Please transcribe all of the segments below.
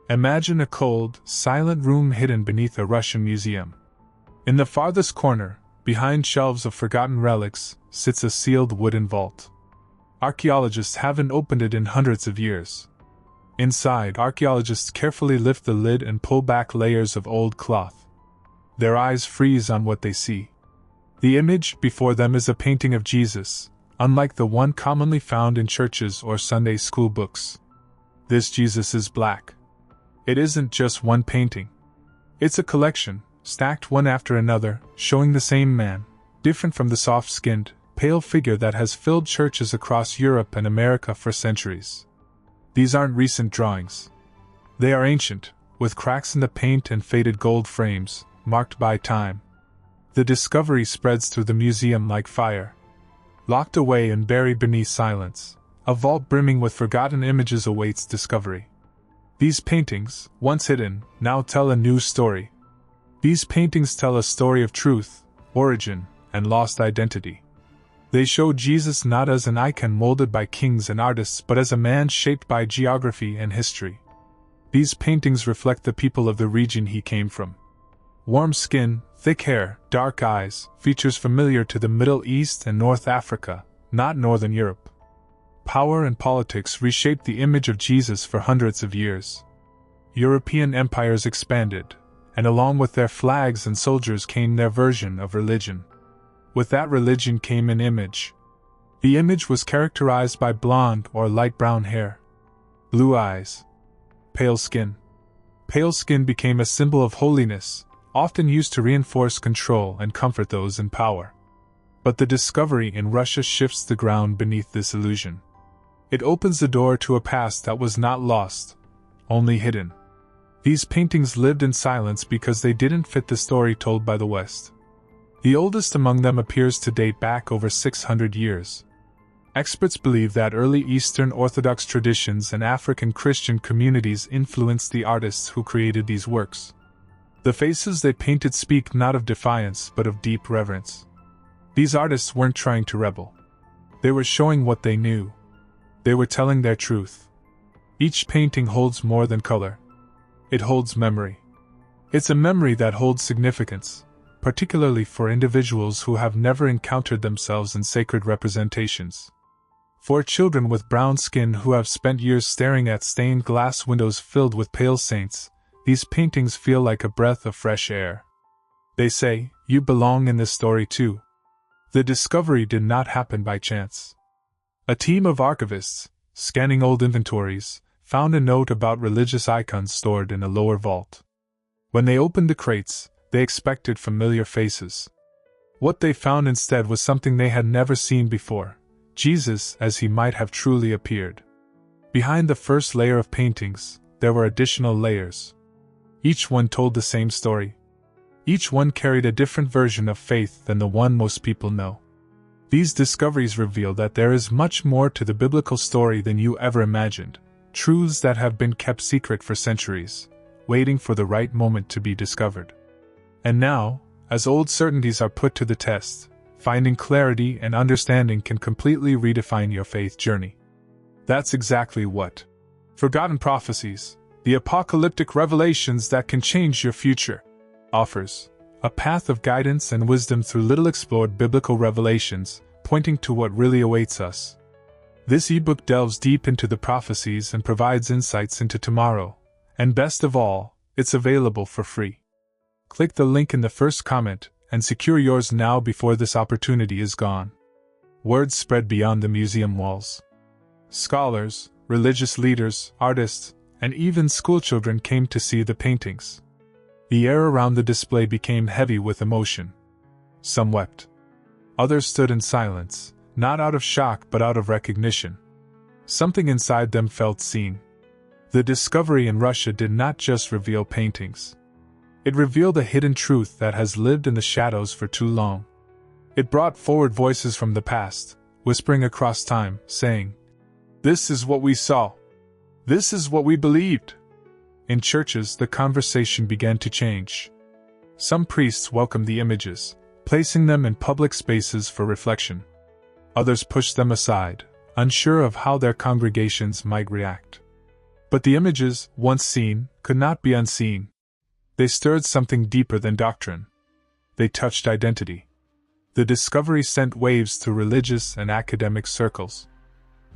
Imagine a cold, silent room hidden beneath a Russian museum. In the farthest corner, behind shelves of forgotten relics, sits a sealed wooden vault. Archaeologists haven't opened it in hundreds of years. Inside, archaeologists carefully lift the lid and pull back layers of old cloth. Their eyes freeze on what they see. The image before them is a painting of Jesus, unlike the one commonly found in churches or Sunday school books. This Jesus is black. It isn't just one painting. It's a collection, stacked one after another, showing the same man, different from the soft-skinned, pale figure that has filled churches across Europe and America for centuries. These aren't recent drawings. They are ancient, with cracks in the paint and faded gold frames, marked by time. The discovery spreads through the museum like fire. Locked away and buried beneath silence, a vault brimming with forgotten images awaits discovery. These paintings, once hidden, now tell a new story. These paintings tell a story of truth, origin, and lost identity. They show Jesus not as an icon molded by kings and artists but as a man shaped by geography and history. These paintings reflect the people of the region he came from. Warm skin, thick hair, dark eyes, features familiar to the Middle East and North Africa, not Northern Europe. Power and politics reshaped the image of Jesus for hundreds of years. European empires expanded, and along with their flags and soldiers came their version of religion. With that religion came an image. The image was characterized by blonde or light brown hair, blue eyes, pale skin. Pale skin became a symbol of holiness, often used to reinforce control and comfort those in power. But the discovery in Russia shifts the ground beneath this illusion. It opens the door to a past that was not lost, only hidden. These paintings lived in silence because they didn't fit the story told by the West. The oldest among them appears to date back over 600 years. Experts believe that early Eastern Orthodox traditions and African Christian communities influenced the artists who created these works. The faces they painted speak not of defiance but of deep reverence. These artists weren't trying to rebel. They were showing what they knew. They were telling their truth. Each painting holds more than color. It holds memory. It's a memory that holds significance, particularly for individuals who have never encountered themselves in sacred representations. For children with brown skin who have spent years staring at stained glass windows filled with pale saints, these paintings feel like a breath of fresh air. They say, "You belong in this story too." The discovery did not happen by chance. A team of archivists, scanning old inventories, found a note about religious icons stored in a lower vault. When they opened the crates, they expected familiar faces. What they found instead was something they had never seen before: Jesus as he might have truly appeared. Behind the first layer of paintings, there were additional layers. Each one told the same story. Each one carried a different version of faith than the one most people know. These discoveries reveal that there is much more to the biblical story than you ever imagined, truths that have been kept secret for centuries, waiting for the right moment to be discovered. And now, as old certainties are put to the test, finding clarity and understanding can completely redefine your faith journey. That's exactly what Forgotten Prophecies, the apocalyptic revelations that can change your future, offers. A path of guidance and wisdom through little explored biblical revelations, pointing to what really awaits us. This ebook delves deep into the prophecies and provides insights into tomorrow, and best of all, it's available for free. Click the link in the first comment and secure yours now before this opportunity is gone. Word spread beyond the museum walls. Scholars, religious leaders, artists, and even schoolchildren came to see the paintings. The air around the display became heavy with emotion. Some wept. Others stood in silence, not out of shock but out of recognition. Something inside them felt seen. The discovery in Russia did not just reveal paintings. It revealed a hidden truth that has lived in the shadows for too long. It brought forward voices from the past, whispering across time, saying, "This is what we saw. This is what we believed." In churches, the conversation began to change. Some priests welcomed the images, placing them in public spaces for reflection. Others pushed them aside, unsure of how their congregations might react. But the images, once seen, could not be unseen. They stirred something deeper than doctrine. They touched identity. The discovery sent waves through religious and academic circles.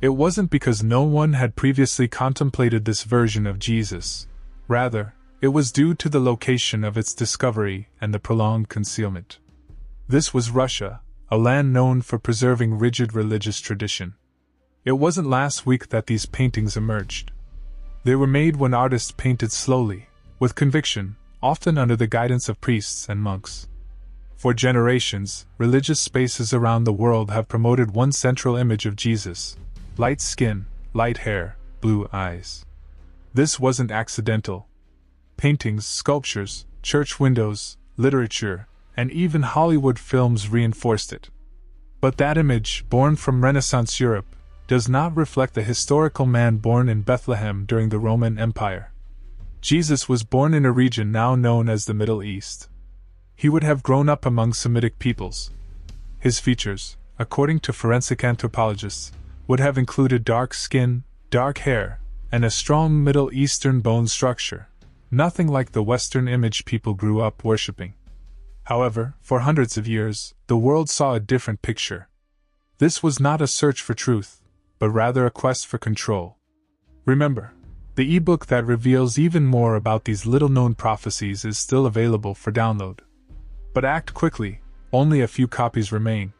It wasn't because no one had previously contemplated this version of Jesus. Rather, it was due to the location of its discovery and the prolonged concealment. This was Russia, a land known for preserving rigid religious tradition. It wasn't last week that these paintings emerged. They were made when artists painted slowly, with conviction, often under the guidance of priests and monks. For generations, religious spaces around the world have promoted one central image of Jesus: light skin, light hair, blue eyes. This wasn't accidental. Paintings, sculptures, church windows, literature, and even Hollywood films reinforced it. But that image, born from Renaissance Europe, does not reflect the historical man born in Bethlehem during the Roman Empire. Jesus was born in a region now known as the Middle East. He would have grown up among Semitic peoples. His features, according to forensic anthropologists, would have included dark skin, dark hair, and a strong Middle Eastern bone structure, nothing like the Western image people grew up worshipping. However, for hundreds of years, the world saw a different picture. This was not a search for truth, but rather a quest for control. Remember, the ebook that reveals even more about these little-known prophecies is still available for download. But act quickly, only a few copies remain.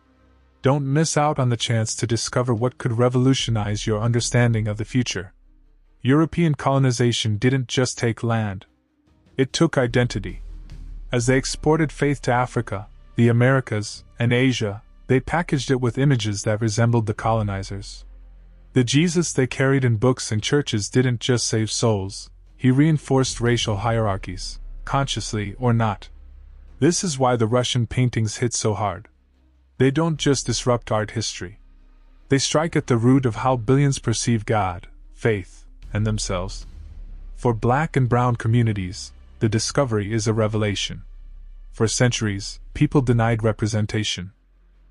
Don't miss out on the chance to discover what could revolutionize your understanding of the future. European colonization didn't just take land. It took identity. As they exported faith to Africa, the Americas, and Asia, they packaged it with images that resembled the colonizers. The Jesus they carried in books and churches didn't just save souls, he reinforced racial hierarchies, consciously or not. This is why the Russian paintings hit so hard. They don't just disrupt art history. They strike at the root of how billions perceive God, faith, and themselves. For black and brown communities, the discovery is a revelation. For centuries, people denied representation.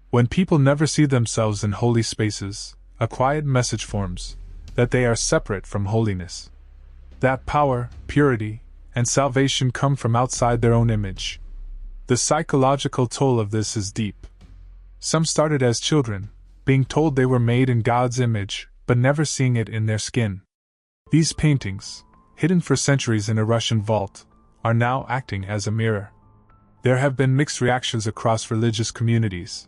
When people never see themselves in holy spaces, a quiet message forms that they are separate from holiness. That power, purity, and salvation come from outside their own image. The psychological toll of this is deep. Some started as children, being told they were made in God's image, but never seeing it in their skin. These paintings, hidden for centuries in a Russian vault, are now acting as a mirror. There have been mixed reactions across religious communities.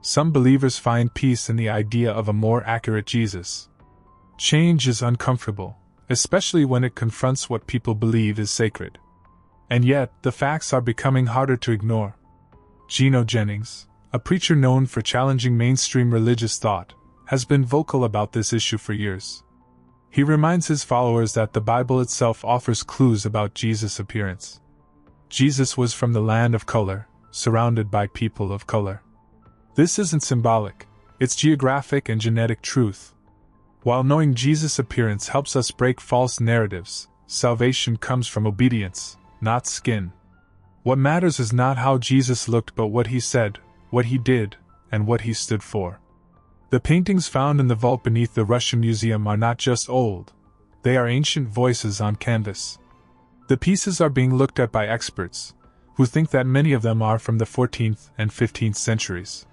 Some believers find peace in the idea of a more accurate Jesus. Change is uncomfortable, especially when it confronts what people believe is sacred. And yet, the facts are becoming harder to ignore. Geno Jennings, a preacher known for challenging mainstream religious thought, has been vocal about this issue for years. He reminds his followers that the Bible itself offers clues about Jesus' appearance. Jesus was from the land of color, surrounded by people of color. This isn't symbolic, it's geographic and genetic truth. While knowing Jesus' appearance helps us break false narratives, salvation comes from obedience, not skin. What matters is not how Jesus looked but what he said, what he did, and what he stood for. The paintings found in the vault beneath the Russian Museum are not just old, they are ancient voices on canvas. The pieces are being looked at by experts, who think that many of them are from the 14th and 15th centuries.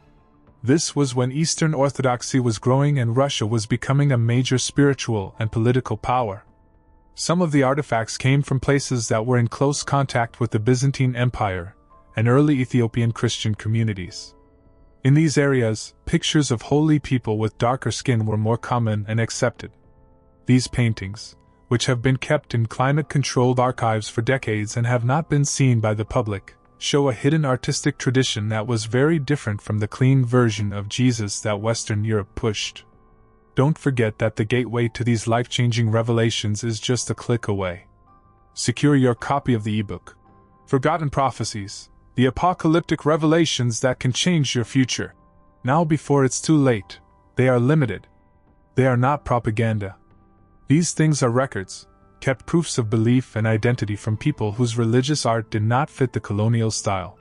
This was when Eastern Orthodoxy was growing and Russia was becoming a major spiritual and political power. Some of the artifacts came from places that were in close contact with the Byzantine Empire and early Ethiopian Christian communities. In these areas, pictures of holy people with darker skin were more common and accepted. These paintings, which have been kept in climate-controlled archives for decades and have not been seen by the public, show a hidden artistic tradition that was very different from the clean version of Jesus that Western Europe pushed. Don't forget that the gateway to these life-changing revelations is just a click away. Secure your copy of the ebook. Forgotten Prophecies, the apocalyptic revelations that can change your future. Now before it's too late. They are limited. They are not propaganda. These things are records, kept proofs of belief and identity from people whose religious art did not fit the colonial style.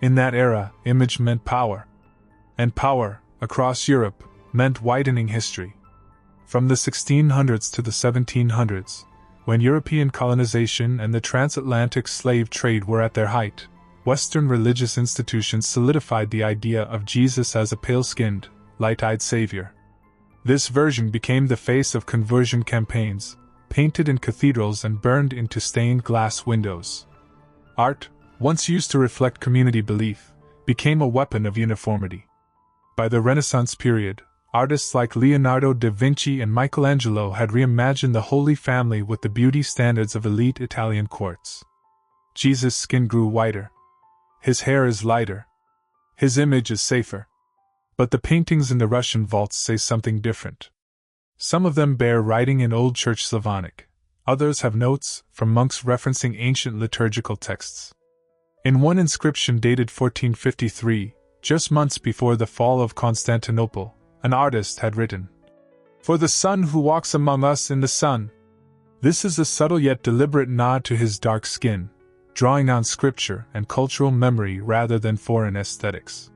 In that era, image meant power. And power, across Europe, meant widening history. From the 1600s to the 1700s, when European colonization and the transatlantic slave trade were at their height, Western religious institutions solidified the idea of Jesus as a pale-skinned, light-eyed savior. This version became the face of conversion campaigns, painted in cathedrals and burned into stained glass windows. Art, once used to reflect community belief, became a weapon of uniformity. By the Renaissance period, artists like Leonardo da Vinci and Michelangelo had reimagined the Holy Family with the beauty standards of elite Italian courts. Jesus' skin grew whiter. His hair is lighter. His image is safer. But the paintings in the Russian vaults say something different. Some of them bear writing in Old Church Slavonic. Others have notes from monks referencing ancient liturgical texts. In one inscription dated 1453, just months before the fall of Constantinople, an artist had written, "For the Son who walks among us in the sun." This is a subtle yet deliberate nod to his dark skin, drawing on scripture and cultural memory rather than foreign aesthetics.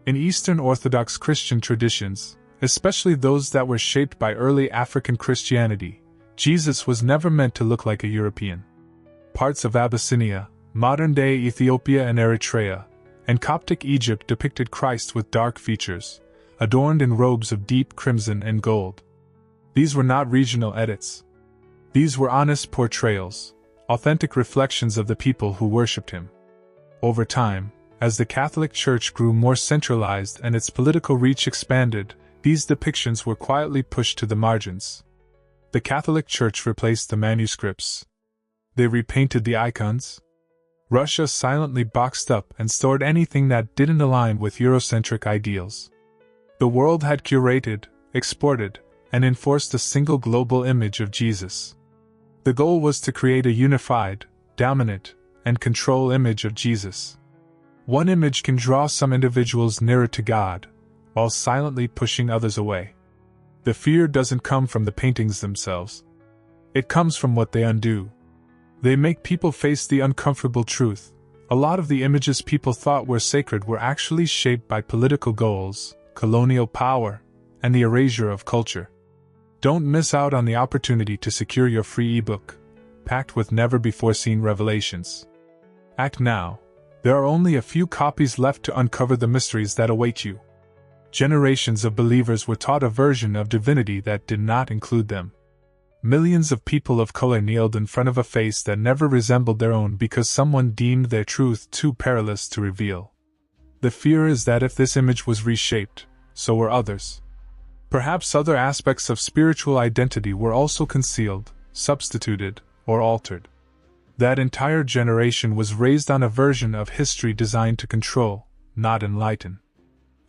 In Eastern Orthodox Christian traditions, especially those that were shaped by early African Christianity, Jesus was never meant to look like a European. Parts of Abyssinia, modern-day Ethiopia and Eritrea, and Coptic Egypt depicted Christ with dark features, adorned in robes of deep crimson and gold. These were not regional edits. These were honest portrayals, authentic reflections of the people who worshipped him. Over time, as the Catholic Church grew more centralized and its political reach expanded, these depictions were quietly pushed to the margins. The Catholic Church replaced the manuscripts. They repainted the icons. Russia silently boxed up and stored anything that didn't align with Eurocentric ideals. The world had curated, exported, and enforced a single global image of Jesus. The goal was to create a unified, dominant, and control image of Jesus. One image can draw some individuals nearer to God, while silently pushing others away. The fear doesn't come from the paintings themselves. It comes from what they undo. They make people face the uncomfortable truth. A lot of the images people thought were sacred were actually shaped by political goals, colonial power, and the erasure of culture. Don't miss out on the opportunity to secure your free ebook, packed with never-before-seen revelations. Act now. There are only a few copies left to uncover the mysteries that await you. Generations of believers were taught a version of divinity that did not include them. Millions of people of color kneeled in front of a face that never resembled their own because someone deemed their truth too perilous to reveal. The fear is that if this image was reshaped, so were others. Perhaps other aspects of spiritual identity were also concealed, substituted, or altered. That entire generation was raised on a version of history designed to control, not enlighten.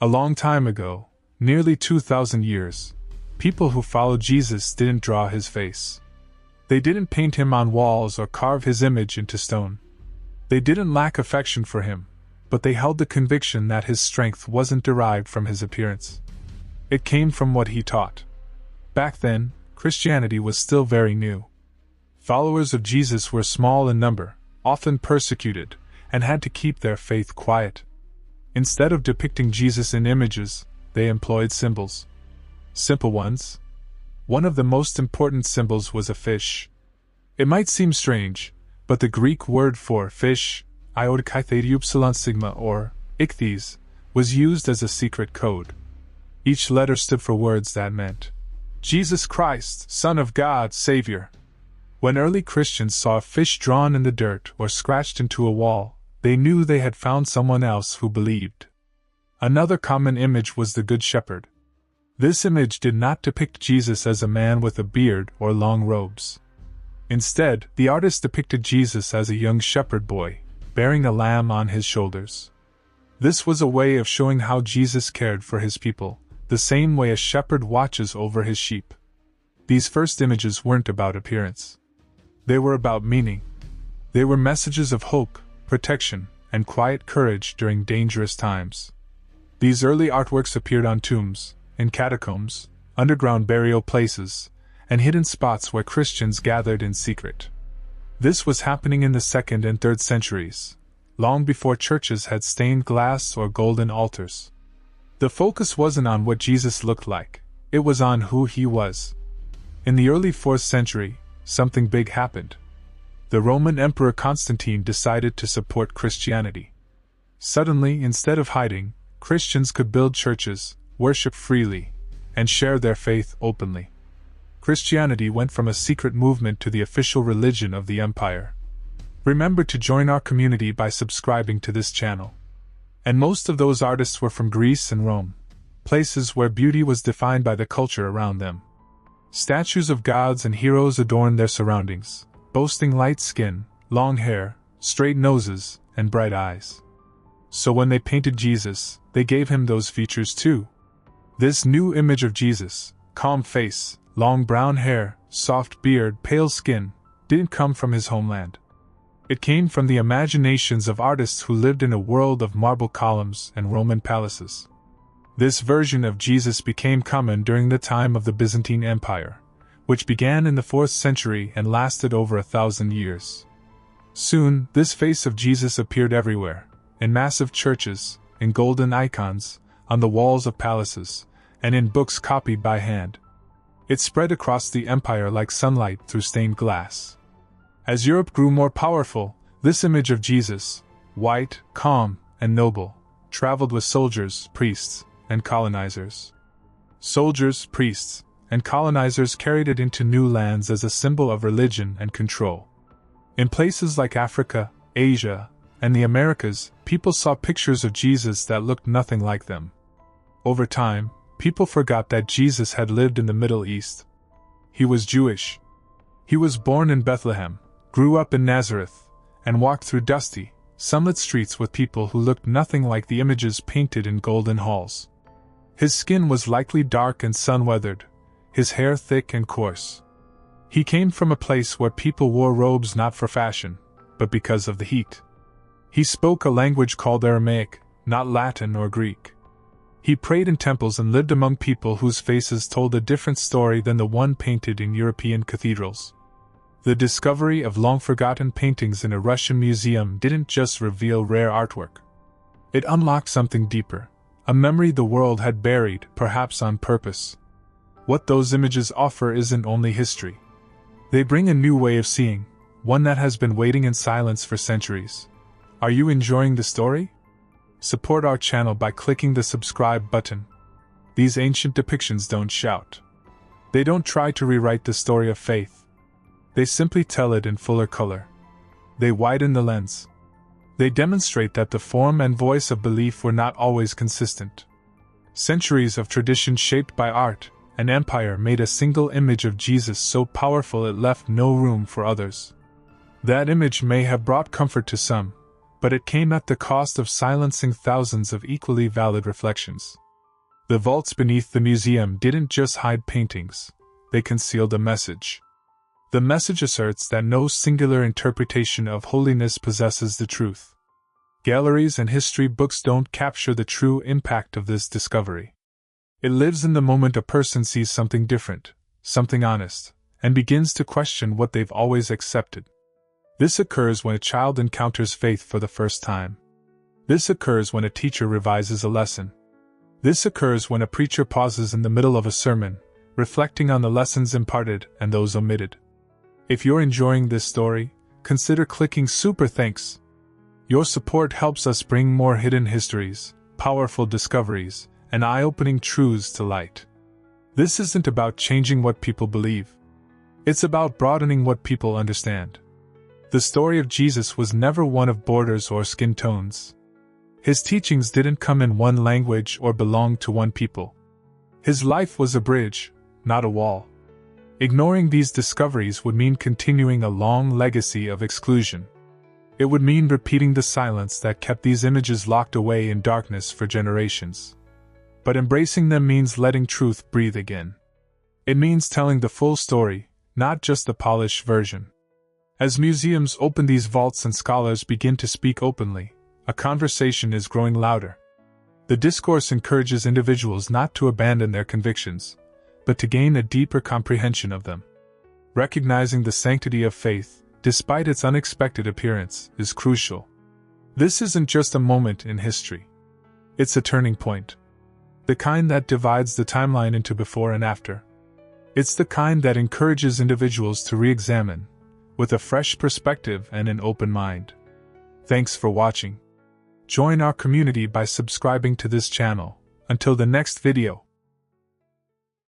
A long time ago, nearly 2,000 years, people who followed Jesus didn't draw his face. They didn't paint him on walls or carve his image into stone. They didn't lack affection for him, but they held the conviction that his strength wasn't derived from his appearance. It came from what he taught. Back then, Christianity was still very new. Followers of Jesus were small in number, often persecuted, and had to keep their faith quiet. Instead of depicting Jesus in images, they employed symbols. Simple ones. One of the most important symbols was a fish. It might seem strange, but the Greek word for fish, sigma or ichthyes, was used as a secret code. Each letter stood for words that meant, Jesus Christ, Son of God, Savior. When early Christians saw a fish drawn in the dirt or scratched into a wall, they knew they had found someone else who believed. Another common image was the Good Shepherd. This image did not depict Jesus as a man with a beard or long robes. Instead, the artist depicted Jesus as a young shepherd boy, bearing a lamb on his shoulders. This was a way of showing how Jesus cared for his people, the same way a shepherd watches over his sheep. These first images weren't about appearance. They were about meaning. They were messages of hope, protection, and quiet courage during dangerous times. These early artworks appeared on tombs, in catacombs, underground burial places, and hidden spots where Christians gathered in secret. This was happening in the 2nd and 3rd centuries, long before churches had stained glass or golden altars. The focus wasn't on what Jesus looked like, it was on who he was. In the early 4th century, something big happened. The Roman Emperor Constantine decided to support Christianity. Suddenly, instead of hiding, Christians could build churches, worship freely, and share their faith openly. Christianity went from a secret movement to the official religion of the empire. Remember to join our community by subscribing to this channel. And most of those artists were from Greece and Rome, places where beauty was defined by the culture around them. Statues of gods and heroes adorned their surroundings, boasting light skin, long hair, straight noses, and bright eyes. So when they painted Jesus, they gave him those features too. This new image of Jesus, calm face, long brown hair, soft beard, pale skin, didn't come from his homeland. It came from the imaginations of artists who lived in a world of marble columns and Roman palaces. This version of Jesus became common during the time of the Byzantine Empire, which began in the 4th century and lasted over 1,000 years. Soon, this face of Jesus appeared everywhere, in massive churches, in golden icons, on the walls of palaces, and in books copied by hand. It spread across the empire like sunlight through stained glass. As Europe grew more powerful, this image of Jesus, white, calm, and noble, traveled with soldiers, priests, and colonizers. Soldiers, priests, and colonizers carried it into new lands as a symbol of religion and control. In places like Africa, Asia, and the Americas, people saw pictures of Jesus that looked nothing like them. Over time, people forgot that Jesus had lived in the Middle East. He was Jewish. He was born in Bethlehem, grew up in Nazareth, and walked through dusty, sunlit streets with people who looked nothing like the images painted in golden halls. His skin was likely dark and sun-weathered, his hair thick and coarse. He came from a place where people wore robes not for fashion, but because of the heat. He spoke a language called Aramaic, not Latin or Greek. He prayed in temples and lived among people whose faces told a different story than the one painted in European cathedrals. The discovery of long-forgotten paintings in a Russian museum didn't just reveal rare artwork. It unlocked something deeper, a memory the world had buried, perhaps on purpose. What those images offer isn't only history. They bring a new way of seeing, one that has been waiting in silence for centuries. Are you enjoying the story? Support our channel by clicking the subscribe button. These ancient depictions don't shout. They don't try to rewrite the story of faith. They simply tell it in fuller color. They widen the lens. They demonstrate that the form and voice of belief were not always consistent. Centuries of tradition shaped by art and empire made a single image of Jesus so powerful it left no room for others. That image may have brought comfort to some, but it came at the cost of silencing thousands of equally valid reflections. The vaults beneath the museum didn't just hide paintings, they concealed a message. The message asserts that no singular interpretation of holiness possesses the truth. Galleries and history books don't capture the true impact of this discovery. It lives in the moment a person sees something different, something honest, and begins to question what they've always accepted. This occurs when a child encounters faith for the first time. This occurs when a teacher revises a lesson. This occurs when a preacher pauses in the middle of a sermon, reflecting on the lessons imparted and those omitted. If you're enjoying this story, consider clicking Super Thanks. Your support helps us bring more hidden histories, powerful discoveries, and eye-opening truths to light. This isn't about changing what people believe. It's about broadening what people understand. The story of Jesus was never one of borders or skin tones. His teachings didn't come in one language or belong to one people. His life was a bridge, not a wall. Ignoring these discoveries would mean continuing a long legacy of exclusion. It would mean repeating the silence that kept these images locked away in darkness for generations. But embracing them means letting truth breathe again. It means telling the full story, not just the polished version. As museums open these vaults and scholars begin to speak openly, a conversation is growing louder. The discourse encourages individuals not to abandon their convictions, but to gain a deeper comprehension of them. Recognizing the sanctity of faith, despite its unexpected appearance, is crucial. This isn't just a moment in history. It's a turning point. The kind that divides the timeline into before and after. It's the kind that encourages individuals to re-examine, with a fresh perspective and an open mind. Thanks for watching. Join our community by subscribing to this channel. Until the next video.